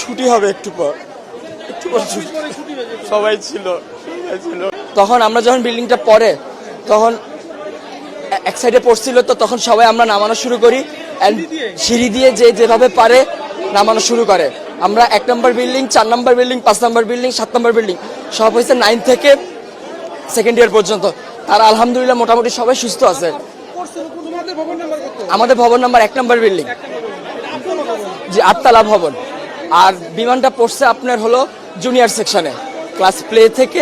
ছুটি হবে একটু পর সবাই ছিল। তখন আমরা যখন বিল্ডিংটা পড়ে তখন এক সাইডে পড়ছিল, তো তখন সবাই আমরা নামানো শুরু করি। সিঁড়ি দিয়ে যেভাবে পারে নামানো শুরু করে। আমরা 1 নম্বর বিল্ডিং, 4 নম্বর বিল্ডিং, 5 নম্বর বিল্ডিং, 7 নম্বর বিল্ডিং সব হয়েছে 9 থেকে সেকেন্ড ইয়ার পর্যন্ত। তারা আলহামদুলিল্লাহ মোটামুটি সবাই সুস্থ আছে। আমাদের ভবন নাম্বার 1 নম্বর বিল্ডিং, জি 8তলা ভবন। আর বিমানটা পড়ছে আপনার হলো জুনিয়র সেকশনে, ক্লাস প্লে থেকে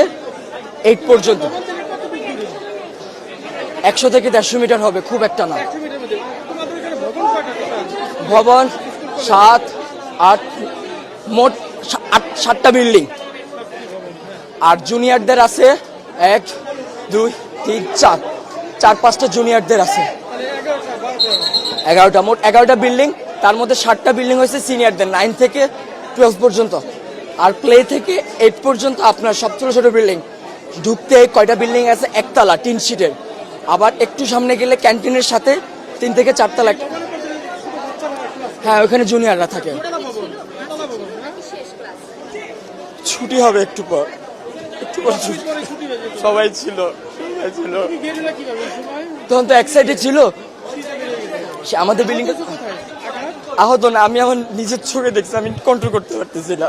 8 পর্যন্ত। 100 থেকে 150 মিটার হবে, খুব একটা না। ভবন 7, 8, মোট 7টা বিল্ডিং। আর জুনিয়রদের আছে 1, 2, 3, 4, 4-5টা জুনিয়রদের আছে। 11টা, মোট 11টা বিল্ডিং। তার মধ্যে 7টা বিল্ডিং হয়েছে সিনিয়রদের, 9 থেকে 12 পর্যন্ত। আর প্লে থেকে 8 পর্যন্ত আপনার সব ছোট ছোট বিল্ডিং। ঢুকতে কয়টা বিল্ডিং আছে, 1তলা টিন শিটের। আবার একটু সামনে গেলে ক্যান্টিনের সাথে 3 থেকে 4 তলা। হ্যাঁ, ওখানে জুনিয়ররা থাকে। ছুটি হবে একটু পর সবাই ছিল। তখন তো এক সাইডে ছিল আমাদের বিল্ডিং। আহত না, আমি এখন নিজের চোখে দেখছি, আমি কন্ট্রোল করতে পারতেছি না।